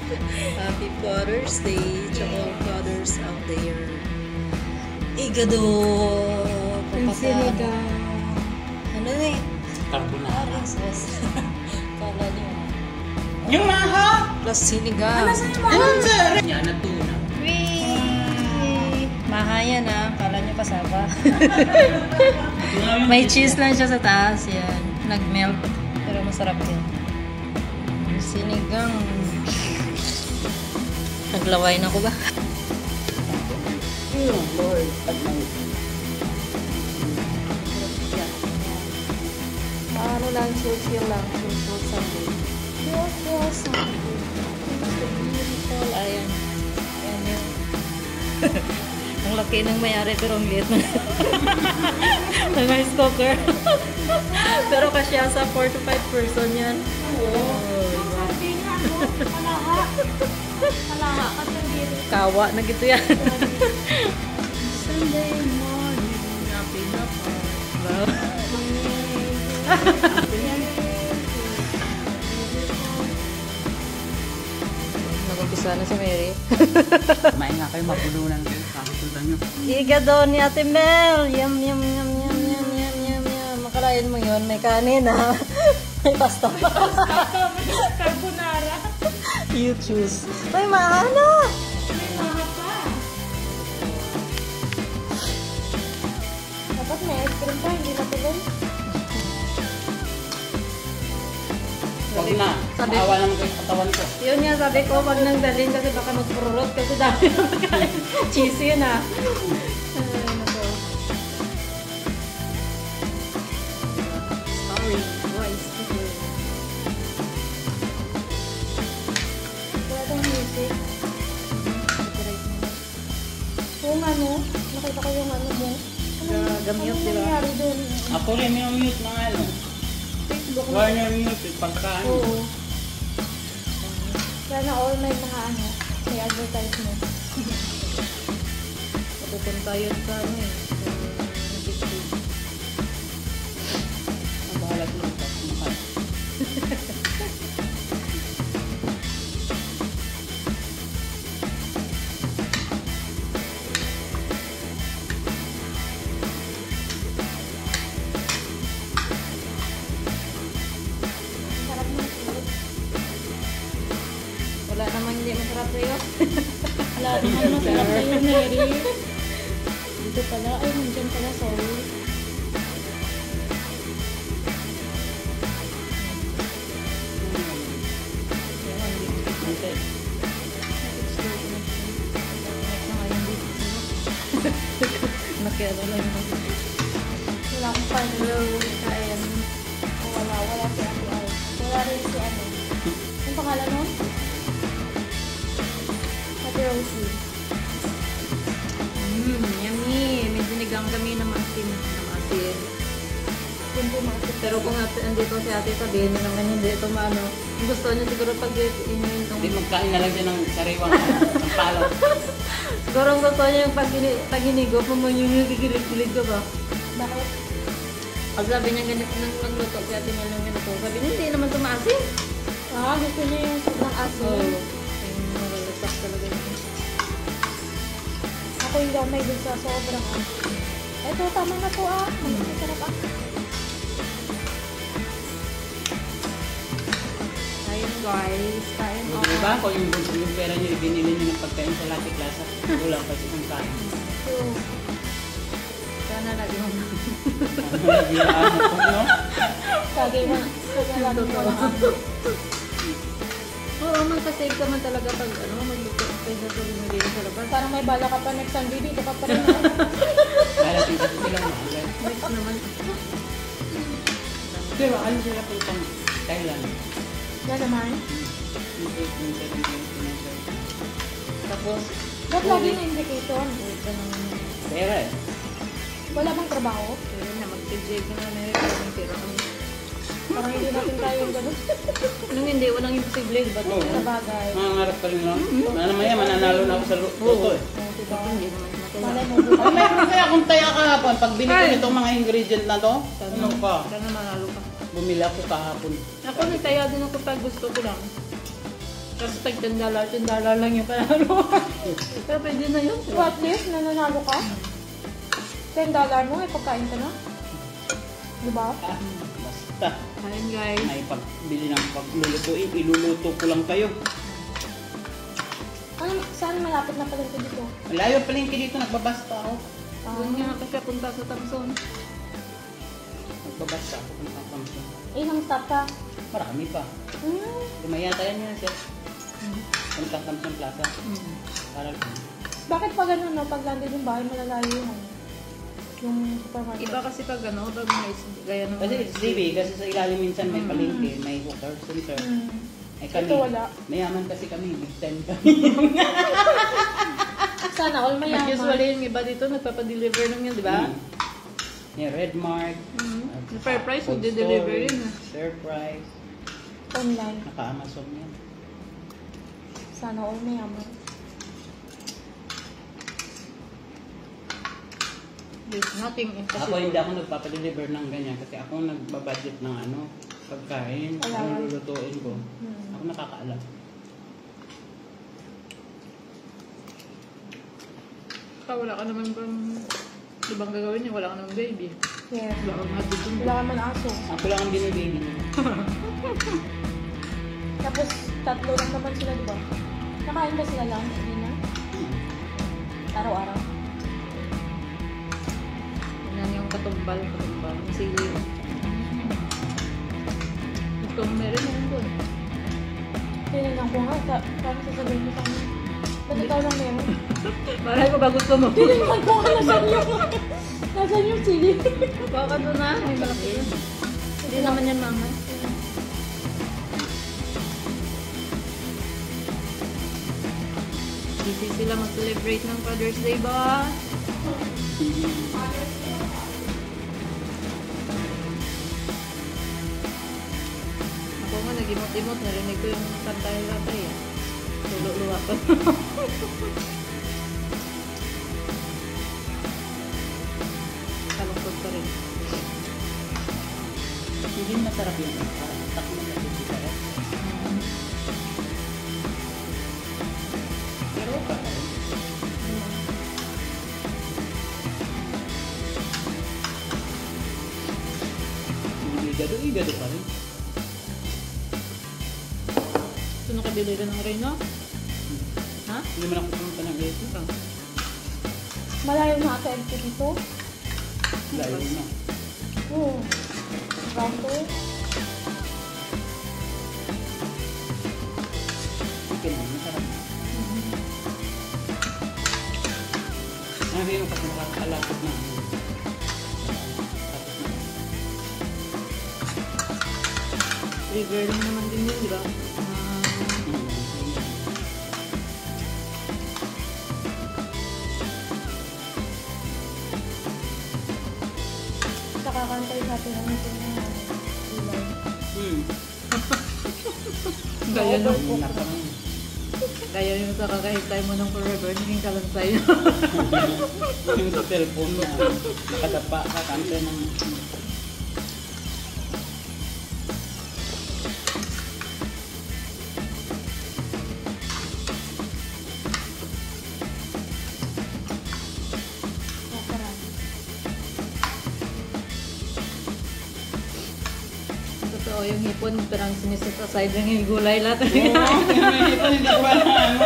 Happy Father's Day, tsaka fathers out there. Igado! Sinigang. Ano na eh? Carbonara. Kala niyo. Yung maha! Plus sinigang. Ano sir? Yan na tuna. Wee! Mahaya na. Kala niyo pasaba. May cheese lang siya sa taas. Yan. Nag-melt. Pero masarap yan. Sinigang. Naglaway na ko ba? Lord. Ano lang, social lang. Social Sunday. Social Sunday. Beautiful. Ayan. Ayan yun. Ang laki ng mayari pero ang liit na. Ng rice cooker. Pero kasya sa 4 to 5 person yan. Malaha ka sa dito. Kawa na gito yan. Sunday morning. Happy na po. Wow. Nag-umpisa na si Mary. Kumain nga kayo, mapulunan kayo. Kakasutan nyo. Iga daw ni Ate Mel. Yum, yum, yum, yum, yum, yum, yum, yum. Makalain mo yun. May kanin ha. May pasta pa. Carbonara. You choose. Ay, maana. Dapat may ice cream pa, hindi na tuloy. Huwag na. Sabi- Maawa naman kayo sa katawan ko. Yun nga sabi ko, wag nang dalhin kasi baka magpururot kasi dami na magkain. Cheesy yun ah. Ay, nako. Sorry, boys. Wala tong music. Kung ano, nakita ko yung ano mo. Gamute, di ba? nangyari dun? Ako rin yung mute mga ano. Facebook na. Warner mute. Pagkaan. Oo. Sana all may mga ano, may advertisement. Mapupunta yun sa ano eh. Sa TikTok. Ang bahala sila sa kumakain. Sarap ng food. Wala namang hindi masarap sa'yo. Wala naman masarap sa'yo, Mary. Dito pala, ay nandiyan pala, sorry. Okay. Nakiano lang yun. Wala akong panlo. Kain. Wala si Ate Ay. Wala rin si ano. Ang pangalan nun? Ate Rosie. Yummy. May sinigang kami na maasin. Hindi makasip. Pero kung andito si ate, sabihin niya naman hindi ito maano. Gusto niya siguro pag inuin itong... Hindi magkain na lang siya ng sariwang ang palo. Siguro ang gusto niya yung pag hinigo, yung gigilig-gilig ka ba? Bakit? Pag sabi niya ganito nang magluto si ate niya ng ganito, sabi niya hindi naman tumaasin. Ah, gusto niya yung sobrang aso. Oo. Yung malalasak talaga niya. Ako hindi ako may dun sa sobrang aso. Ito, tama na to ah. Masarap ah. Ayun guys, kain O, diba? Kung yung pera nyo, ibinili nyo ng pagkain sa Lucky Plaza. Kulang pa sa isang kain. So, Sana lagi mo. Ano lagi yung ano ko, no? sagay mo. Sagay lang mo lang ako. Oo, magpa-save ka man talaga pag ano, magluto kaysa sa lumili sa labas. Parang may bala ka pa next Sunday dito ka pa rin. ah. Kaya tingin ko silang maagal. Next naman. Pero ano sila puntang Thailand? Yan naman. Tapos, Ba't lagi yung invitation? uwi ka naman. Pera eh. Wala bang trabaho? Ayun na, mag-tijay ka na meron kami tira kami. Parang hindi natin tayo yung gano'n. Anong hindi? Walang imposible, di ba? Oo. Sa bagay. Mangangarap pa rin lang. Mamaya mananalo na ako sa loto eh. Oh, diba? Hindi naman matala. Malay mo Ay, bukas. mayroon kaya akong taya kahapon. Pag binili ko itong mga ingredient na to, ano pa? Sana manalo ka. Bumili ako kahapon. Ako nagtaya din ako pag gusto ko lang. Kasi tag $10 lang yung panalo. Pero pwede na yun. So at least, nananalo ka. $10 mo, ay pagkain ka na. Diba? Basta. Ayun guys. May pagbili ng paglulutuin, iluluto ko lang kayo. Saan malapit na pala ito dito? Malayo palengke dito, nagbabasta ako. Doon nga kasi punta sa Thompson. Nagbabasta ako kung Thompson. Ilang stop ka? Marami pa. Tumaya tayo niya siya. Kung Thompson Plaza. Para lang. Bakit pag ano, no? Pag landed yung bahay, malalayo yung supermarket? Iba kasi pag ano, pag may gaya ng... Kasi it's DB, kasi sa ilalim minsan may palengke, may hooker center. Ay kami, Ito wala. mayaman kasi kami, big time kami. Sana all Mas mayaman. usually yung iba dito nagpapadeliver lang yun, di ba? Yung Red Mart, Yung fair price, Cold magde-deliver Storage, yun. Fair Price, Online. naka-Amazon yan. Sana all mayaman. There's nothing Ako impossible. hindi ako nagpapadeliver ng ganyan kasi ako nagbabudget ng ano, pagkain, Allowance. ano lulutuin ko. Ako nakakaalam. Wala ka naman bang ibang gagawin niya, wala ka naman baby. Yes. Wala kang hatid dun. Wala ka man aso. Ako lang ang binibili niya. Tapos, 3 lang naman sila, diba? Nakain ba sila lang? Hindi na? Araw-araw. Yan yung katumbal, yung sili. Itong meron yan doon. Tinanong ko nga, parang sasabihin mo sa akin. Ba't ikaw lang meron? Maray ko ba gusto mo? Tinanong ko nga, nasan yung sili? Baka doon na, may malaki yun. Hindi naman yan mama. Busy sila mag-celebrate ng Father's Day ba? Ako nga nag-imot-imot, narinig ko yung kantay-kantay. Tulo-luwa ko. Kalungkot pa rin. Hindi masarap yun. Parang tak na kasi sa Pero pa rin. Igado pa rin. Ito nakabili ka ng Reno? Ha? Hindi man ako pumunta ng Leto. Malayo na ata entry dito. Layo na. Oo. Rambo. Okay na, masarap na. Ano yung kasi nakakalapit na. Tapos na. River lang naman din yun, di ba? Kakakantay sa atin ang ito na ilay. Gaya nung, Napang. gaya yung sa kakahintay mo ng forever, naging kalansay. Yung sa cellphone na nakadapa ka kanta ng Masarap. Totoo, yung hipon, parang sinisit aside yung gulay lahat. hindi ko alam.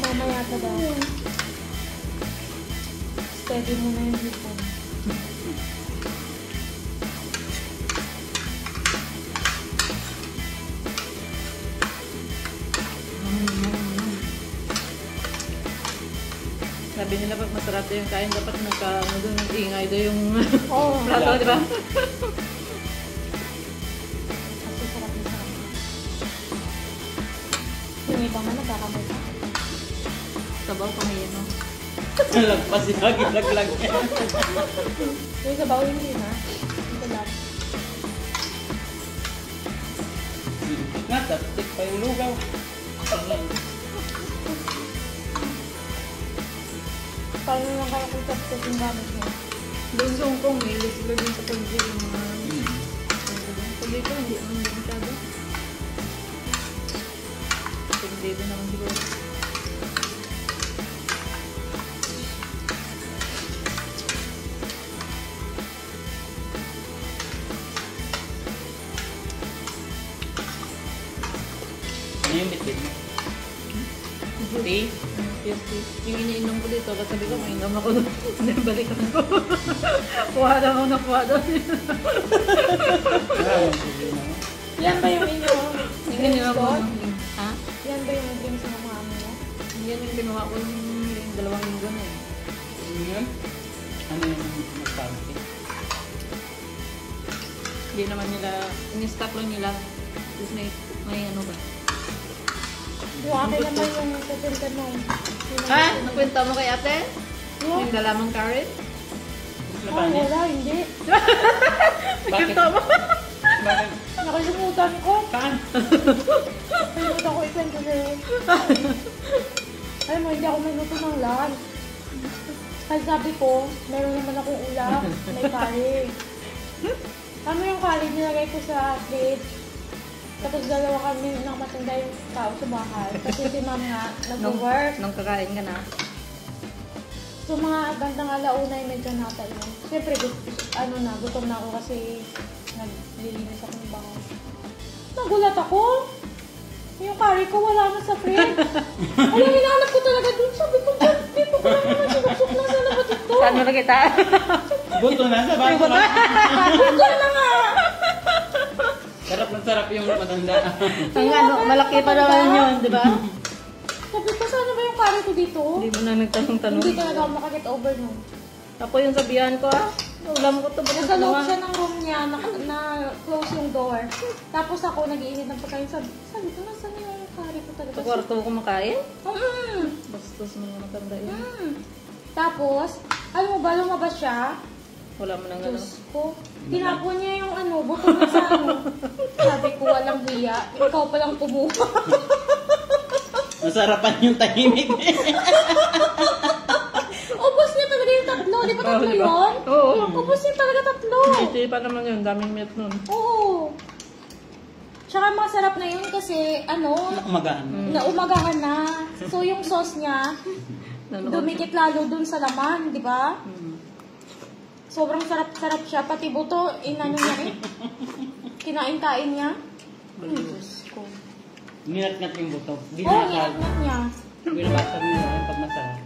Mamaya ka daw. Steady mo na yung hipon. Sabi nila pag masarap daw yung kain, dapat ano doon, ingay daw yung Oo. plato, di ba? Kasi sarap na sarap. Yung iba nga nagkakamay pa. Sabaw pa ngayon, no? Lagpas yung laglag. Yung sabaw yung hindi na. Ito lang. Nga, tapos pa yung lugaw. Paano lang kaya kung tapos yung gamit mo? Doon sa Hong Kong, may sila din sa pag-gym yung mga... So dito, hindi naman masyado. Dito naman siguro. Ano yung bitbit mo? Tea? Yes, yes. Yung iniinom ko dito, kasi sabi ko, mainom ako doon. Balikan ko. Kuha lang ako ng kuha doon. Yan ba yung inyong Yung ininom ko. Scott? Ha? Yan ba yung drinks ng mga mo? Yan yung kinuha ko yung 2 linggo na eh. Ano yun? Ano yung magpapit? Hindi naman nila, in-stock lang nila. Tapos may ano ba? Yung akin naman yung pupunta mo. Ha? Nakwenta mo kay ate? Yung? Yung dalamang carrot? Oh, wala, hindi. Bakit? Bakit? Nakalimutan ko. Saan? Nakalimutan ko ikwento sa'yo. Alam mo, hindi ako minuto ng lunch. Kasi sabi ko, meron naman akong ulam. May curry. Ano yung curry nilagay ko sa plate? Tapos dalawa kami nang matanda yung tao sa bahay. Kasi si ma'am nga, nag-work. Nung kakain ka na. So mga bandang alauna yung medyo natalong. Siyempre, gutom na ako kasi naglilinis ako ng bahay. Nagulat ako. Yung curry ko wala na sa fridge. Alam, hinahanap ko talaga dun. Sabi ko, dito ko lang naman sinusok na sana ba dito? Saan mo na kita? Buto na sa bago. Buto na nga! Sarap na sarap yung matanda. Ang ano, malaki pa naman yun, di ba? Sabi ko, sana ba yung curry ko dito? Hindi mo na nagtanong-tanong. Hindi talaga ako makaget over nun. Ako yung sabihan ko ulam ko to. Nasa loob siya ng room niya, na-close yung door. Tapos ako nag-iinit ng pagkain. Sabi ko, nasan yung curry ko talaga? Sa kwarto ko kumakain? Bastos mo na matanda yun. Tapos, alam mo ba, lumabas siya. Wala mo nang ano. Diyos ko. Tinapon niya yung buto na sa Sabi ko, walang hiya. Ikaw palang kumuha. Masarapan yung tahimik. Ubus niya talaga yung 3. Di ba 3 yun? Oo. Ubus niya talaga 3. Hindi pa naman yun. Daming meat nun. Oo. Tsaka masarap na yun kasi, Umagahan. naumagahan na. So, yung sauce niya, dumikit lalo dun sa laman, di ba? Sobrang sarap-sarap siya. Pati buto, inano niya eh. Kinain-kain niya. Diyos ko. Ninat-nat yung buto. Oo, Binasag. inat niya. Binabasag nila yung pag masarap.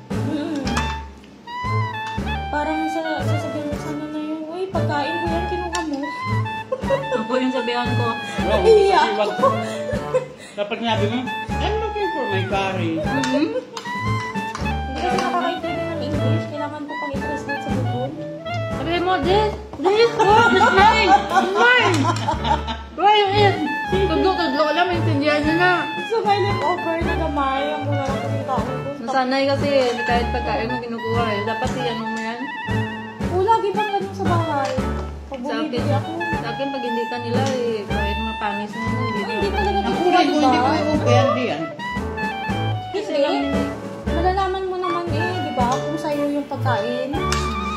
Parang sasabihin mo sana na yung, uy, pagkain ko yan, kinuha mo. Ako yung sabihan ko. Wow, Iya. kasi wag. Dapat nga mo, I'm looking for my curry. Hindi kasi nakakaintindi ng English. Kailangan ko pang i-translate sa Google. Sabi mo, this mine. Mine. Why you eat? Tudlo-tudlo ko lang, maintindihan niya na. So, may leftover na gamay ang mula lang kung yung taon ko. Nasanay kasi, kahit pagkain mo kinukuha eh. Dapat yan mo yan. Lagi bang ganun sa bahay? Pag bumibili ako. Sa akin, pag hindi ka nila eh, kahit mapanis mo, Hindi talaga Ang kinuha, kulay ko, di hindi ko ba? yung candy yan. Hindi. Malalaman mo naman di ba? Kung sa'yo yung pagkain.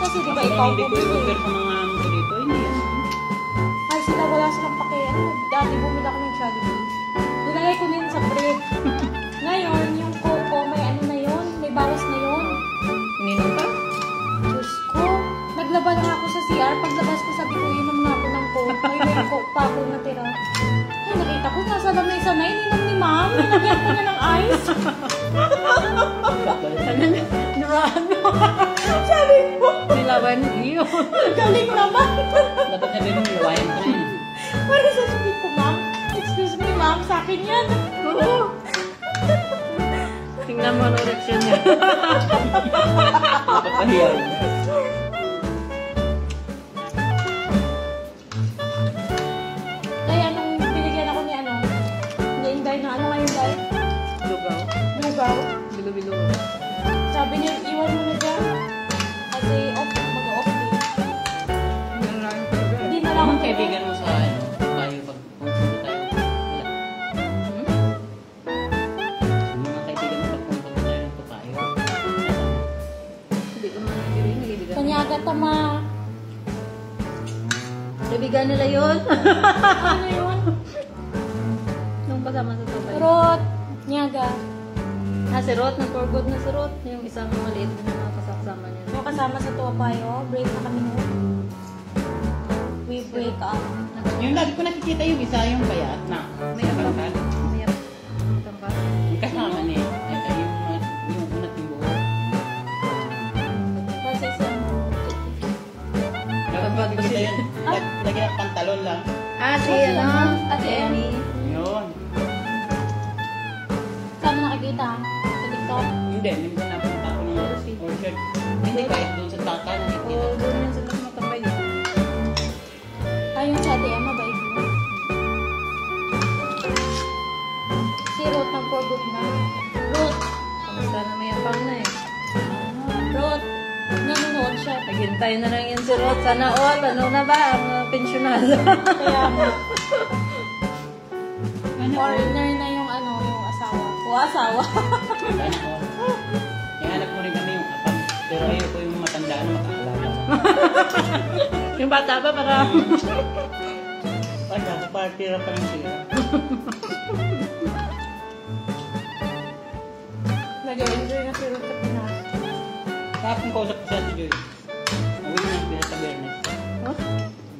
Kasi di ba ikaw Hindi ko bumili. i-order sa mga amo ko dito. Hindi yan. Ay, wala silang pakiyan. Dati bumili ako ng Jollibee. Nilagay ko din sa fridge. Ngayon, yung Coco, may ano na yun, may bawas na yun. Ininom ka? Diyos ko. Naglaba lang ako sa CR. Paglabas ko, sabi ko, inom na ako ng Coke. May Coke pa ako natira. Ay, nakita ko, nasa lamesa na, ininom ni ma'am. Nilagyan ko na ng ice. Niraan mo. Sabi ko, Nilaban iyo. galing naman. Dapat na din yung luwayan ko na yun. Parang sasabihin ko, ma'am, excuse me, ma'am, sa akin yan. Oo. Tingnan mo ang reaction niya. Dapat pahiyaw. Kaya nung binigyan ako ni Inday na nga Inday? Lugaw. Lugaw. Bilo-bilo. Sabi niya, iwan mo na dyan. Kasi mag-off din. Hindi na lang Anong ako kaibigan mo sa tayo pag pumunta tayo? Wala. Yung mga kaibigan mo pag pumunta tayo ng papayo. Hindi ko naman nagiging. Kanyaga tama. Kaibigan nila yun. Ano yun? Nung kasama sa sabay. Rot. Nyaga. Sirot. For good na sirot. Yung isang maliit na kasama niya. Yung kasama sa tuwa payo, break na kami noon. We break up. Yung lagi ko nakikita yung isa, yung bayat na. May abang. May abang ka? Yung kasama niya. Yung unat yung buo. Kasi sa... Lagi ko nakikita yun. Lagi na pantalon lang. Si ano? Ate Emmy. Yun. Saan mo nakikita? Sa TikTok? Hindi na punta ako ng orchard. Hindi, kahit doon sa taka nakikita. Oo, doon yan sa mas matambay. Yung sa Ate Emma, bait mo. Si Ruth nag-for good na. Ruth! Kamusta na may abang na eh. Ruth! Nanonood siya. Naghintay na lang yan si Rod. Sana all, ano na ba? Ang pensyonado. Kaya mo. Foreigner. Foreigner na yung ano, yung asawa. O asawa. Ihanap mo rin kami yung apang. Pero ayoko yung matanda na makakalala. Yung bata pa para... Wala, party na pa rin siya. Nag-enjoy na si Ruth sa Pinas. Kahapon kausap ko siya si Joy. Uwi na ang Pinas sa Bernes. Oh?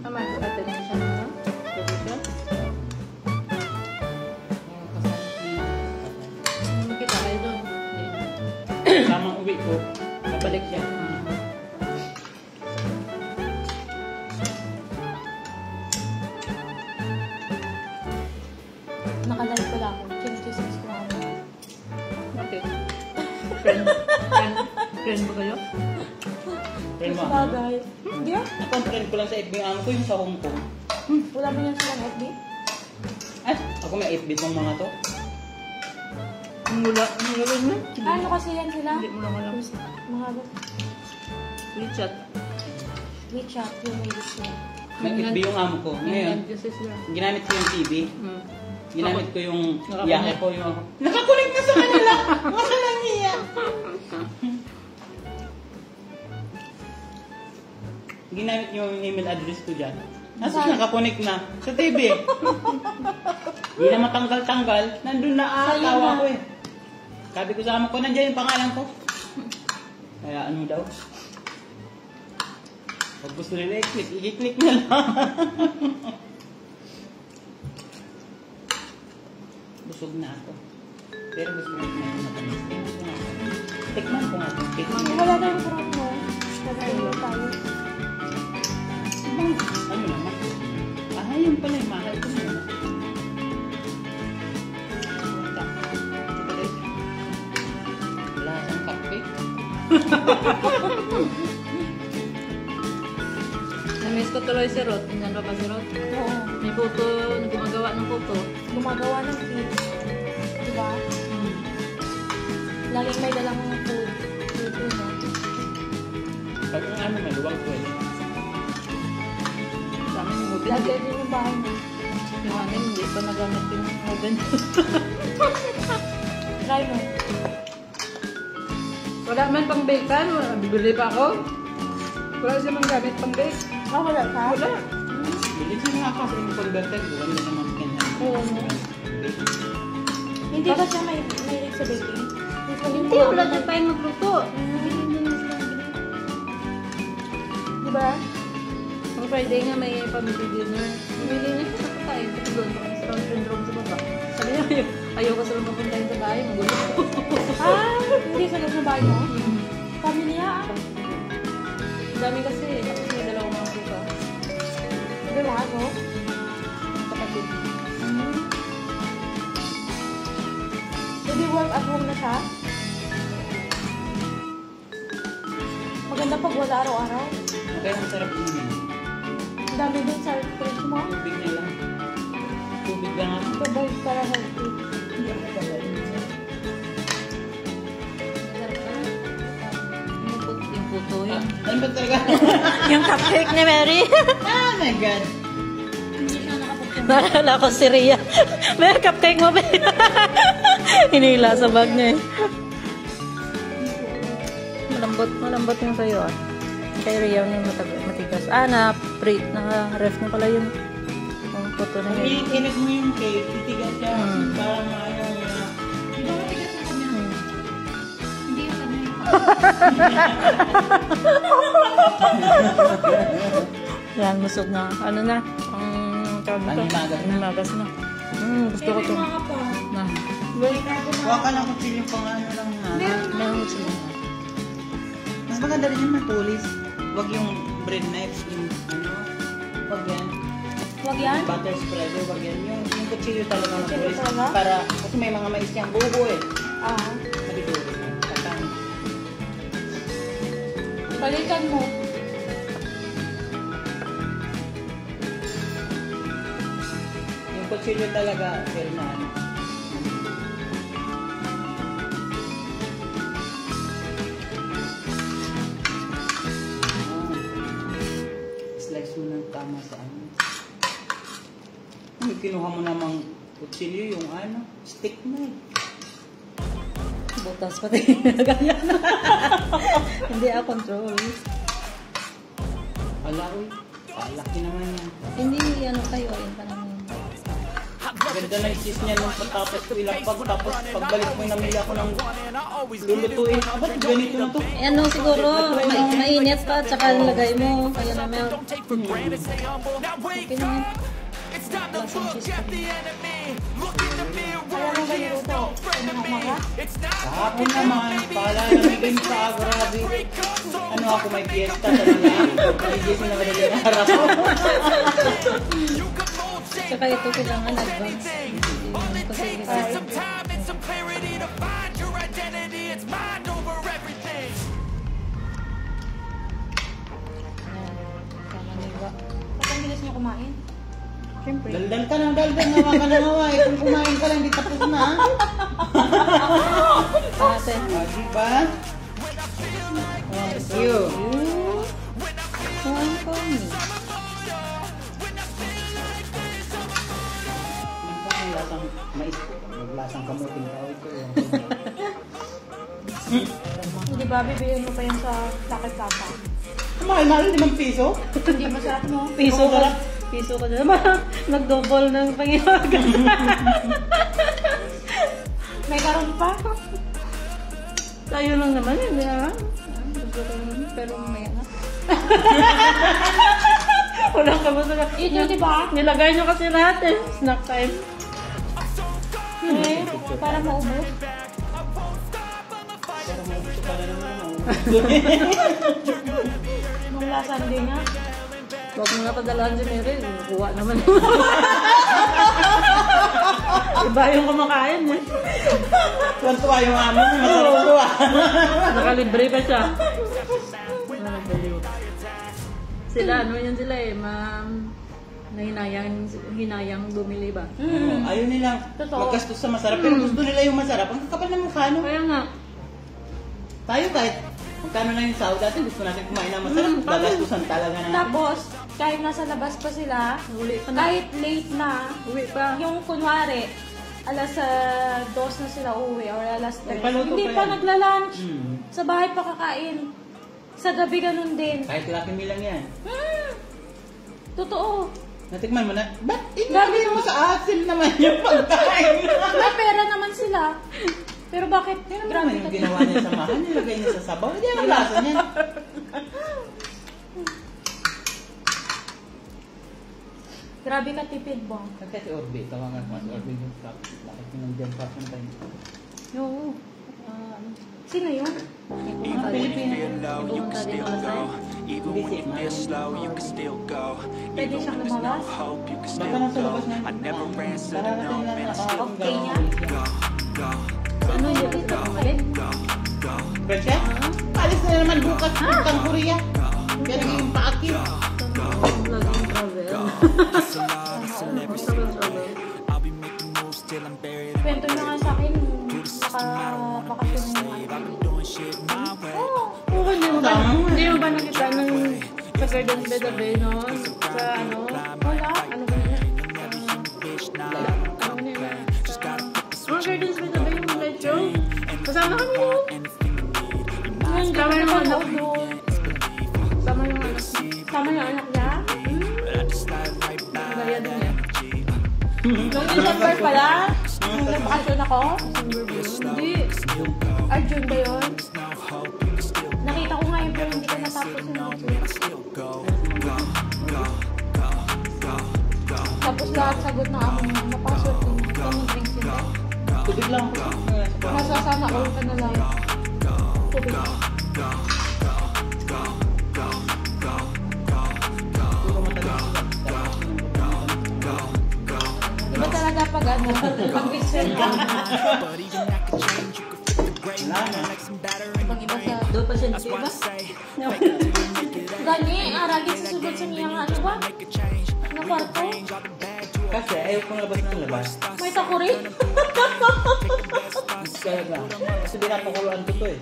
Tama, atin na siya. No? Sabi siya? Makita kayo doon. Tamang uwi ko, babalik siya. Nakalive ko lang ako. Chinichismis ko ako. Okay. Friend ba kayo? Friend mo ako. Bagay. Hindi ah. Ako ang friend ko lang sa FB ang ko yung sa Hong Kong. Wala mo yan silang FB? Ay, ako may FB tong mga to. Ang mula rin mo? Ano kasi yan sila? Hindi mo lang alam. Mga WeChat. WeChat, yung ladies niya. May FB yung amo ko. Ngayon, ginamit ko yung TV. Ginamit ko yung yahe ko yung ako. Nakakulik na sa kanila! Makalang niya! Ginamit yung email address ko dyan. Nasa nakakunik na sa TV. Hindi na matanggal-tanggal. Nandun na tawa ko eh. Sabi ko sa amo ko, nandiyan yung pangalan ko. Kaya ano daw? Pag gusto nila i-click, i-click na lang. Busog na ako. Pero gusto ko na matamis. Tikman ko nga itong cake. Wala na yung sarap mo. Nag-ayun tayo. Ano naman? Yun pala yung mahal ko muna. Lasang cupcake. Na-miss ko tuloy si Rod. Tingnan ka pa si Rod? Oo. May photo, gumagawa ng photo. Gumagawa ng feed. Diba? Laging may dalang food. Food na. Pag ang ano maluwag ko eh. Sa amin yung oven. Lagi din yung bahay mo. Yung amin, hindi pa nagamit yung oven. Try mo. Wala man pang bakean. Bibili pa ako. Wala siya mang gamit pang bake. Wala ka? Wala. Bilis yung mga kasi yung converted. Wala na naman kanya. Oo. Hindi ba siya may sa baking? Hindi, wala na pa yung magluto. Diba? Ang Friday nga may family dinner. Bumili na siya sa pagkain. Kasi doon pa sa syndrome sa baba. Sabi niya, ayoko sa lumang puntahin sa bahay. Magulo. Hindi sa loob ng bahay mo? Pamilya ah. Ang dami kasi. Tapos may dalawang mga buka. Diba ako? Kapatid. Hindi work at home na siya? Maganda pag wala araw-araw. Kaya ang sarap naman. Ang dami din sa fridge mo. Tubig na lang. Tubig lang ako. Sabay para healthy. Yung puto yun. Ano ba talaga? Yung cupcake ni Mary. Oh my God! Hindi siya nakapunta. Naalala ko si Rhea. May cupcake mo ba? Hinila sa bag niya eh. Malambot yung sa'yo ah. Kay Rhea yung matigas. Na-prate. Naka-ref na pala yun. Ang puto na yun. Init mo yung cake, titigas siya. Para maano yung... Di ba matigas ang kanya? Yan, busog na. Ano na? Ang tawag nito? Panimagas na. Panimagas na. Gusto ko to. Mga pa. Na. Kuha ka ng kutsilyo pang ano lang na. Meron sila. Mas maganda rin yung matulis. Huwag yung bread knife. Yung ano. Huwag yan. Huwag yan? Butter spreader. Huwag yan. Yung kutsilyo talaga Kutsilyo matulis. talaga? Para, kasi may mga mais niyang bubo eh. Ah. Mabitulis. Katang. Balikan mo. Yung kutsilyo talaga, pero na ano. Slice mo ng tama sa ano. Ay, kinuha mo namang kutsilyo, yung ano, stick na eh. Butas pati. Ganyan. Hindi ako control. Ala, uy. Laki naman yan. Hindi ano kayo. Yan pa naman. Ganda na yung cheese niya nung patapos ko ilapag. Tapos pagbalik mo namili ako ng lulutuin. Ba't ganito na to? Eh, ano siguro, mainit pa, tsaka lagay mo. Kaya na melt. Okay naman. Lasang cheese pa rin. Kaya mo ba niluto? Ano mo ka? Kahapon naman, paalamigin pa, grabe. Ano ako, may fiesta talaga. Paligising na madali na araw. Tsaka ito kailangan advance. Kasi Ba't ang bilis niyo kumain? siyempre. Daldal ka ng daldal, nawa ka ng nawa. Kung kumain ka lang, di tapos na. Ate. Di ba? Thank you. One for me. Ang lasang mais, lasang kamuting tawag ko. Hindi ba bibiliin mo pa yan sa lakad papa? Mahal-mahal, 5 piso? Hindi masarap mo. Piso ka. Piso ka na. Nag-double ng pangiwagan. May karon pa? Tayo lang naman, hindi na. Pero may na. Wala ka ba sa... Ito, di ba? Nilagay nyo kasi lahat eh. Snack time. Eh, para maubos. Pero may gusto pala naman. Nung last Sunday nga. Huwag mo nga padalaan si Mary. Kuha naman. Iba yung kumakain eh. Tuwan-tuwa yung amo, masarap tuwa. Nakalibre pa siya. Sila, ano yan sila eh. Hinayang bumili ba? Ayaw nilang Totoo. maggastos sa masarap, pero gusto nila yung masarap. Ang kakapal ng mukha, no? Kaya nga. Tayo kahit magkano na yung sahod natin, gusto natin kumain ng masarap. Gagastusan talaga natin. Tapos, kahit nasa labas pa sila, Uli pa na. kahit late na, Uwi pa. yung kunwari, alas 2 na sila uwi or alas 3, Nagpaluto hindi pa pa yan. nagla-lunch. Mm. Sa bahay pa kakain. Sa gabi ganun din. Kahit laki lang yan. Totoo. Natikman mo na, ba't Gabi inagay mo sa asin naman yung pagkain? May pera naman sila. Pero bakit? Ano naman Grabe yung ka. ginawa niya sa mahan, nilagay niya sa sabaw. Hindi ang lasa niya. Grabe ka tipid mo. Kasi si Orbe, tawangan ko si Orbe yung cup. Bakit yung nandiyan pa kung tayo? Oo. Sino yun? Pilipino. Pumunta dito sa side. Even when you feel slow, you can still go. Pwede siyang lumabas? Hope you can still go. I never answered a no, man, I still Okay niya? Ano yung ito? Bumalik? Pero siya, alis na naman bukas puntang Korea. Kaya naging paakit. Laging travel. Kwento na nga sa akin, naka-bakasyon yung Oo, hindi mo ba nakita ng sa Gardens by the Bay, no? Sa ano? Wala. Ano ba yun? Ano ba yun? Gardens by the Bay yung light show. Kasama kami yun. Sama yung anak. Sama yung anak. Sama yung anak niya? Gaya din niya. Nung December pala, nung nagbakasyon ako, Hindi. June ba yun? Masasana all ka na lang. Tubig. Iba talaga pag ano, pag whistle ka. Wala na. Pag iba sa... Doon pa siya nasiba? Gani, aragin sa sunod sa niya nga, ano ba? Na kwarto? Kasi ayaw kong labas ng labas. May takuri? Kaya na. Kasi binapakuluan ko to eh.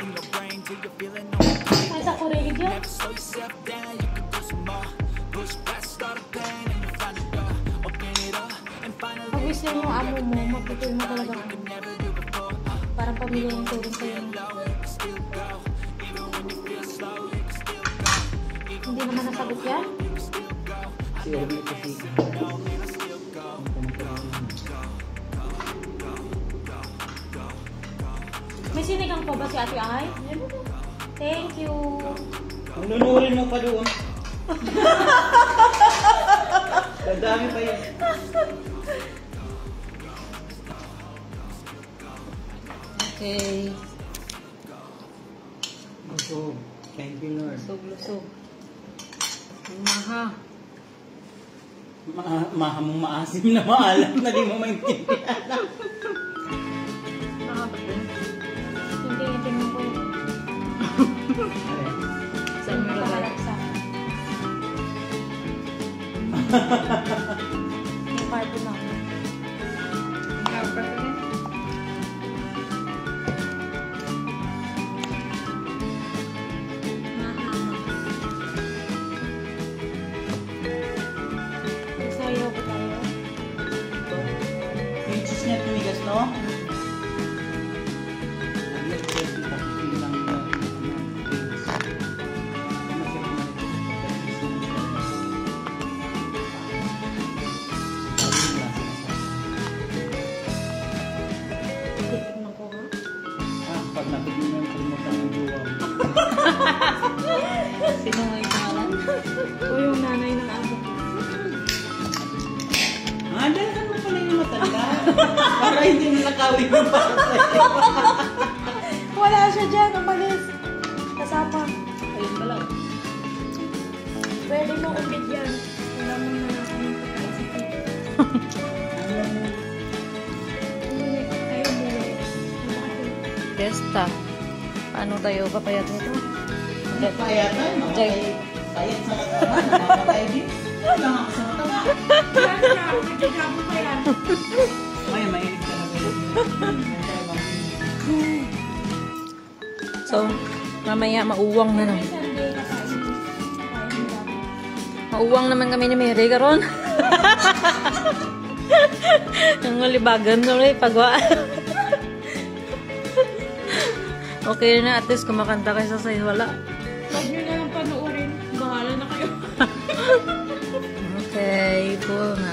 May takuri dyan? Pag whistle mo amo mo, magpipil mo talaga ano. Parang pamilya yung turing sa'yo. Hindi naman nasagot yan? Si Orly kasi. May sinigang po ba si Ate Ay? Thank you. Ang nunurin mo pa doon. Dadami pa yun. Okay. Busog. Thank you, Lord. Lusog-lusog. Maha. Mahamong maasim na maalam na di mo maintindihan. Maha ba yun? Hindi, tingnan ko yun. Saan mo lagay? Yung carbo na. Sayaw ko tayo. Yung cheese niya tumigas, no? Nag-let ko tapos bilang beans. Titikman ko ha. Pag natignan mo yung kalimutan ng buwang. Sino nga yung pangalan? O yung nanay ng amo ko. Dalahan mo pala yung matanda. Para hindi mo nakawin yung para sa'yo. Wala siya dyan, umalis. Kasama. Ayun pala. Pwede mo umbit yan. Wala mo na anong pagkain sa tito. Ayaw mo ulit. Testa. Paano tayo papayat nito? Payatan, mamatay. Sayat sa katawan, mamatay din. Lang ako sa matawa. Nagigabo pa yan. May mainit ka na kayo. So, mamaya mauwang na naman. Sunday kakain. Kain lang. Mauwang naman kami ni Mary karon. Ang malibagan tuloy pagwa. Okay na, at least kumakanta kayo sa sayo. Wala. Huwag nyo na lang panoorin. Bahala na kayo. Okay, po na.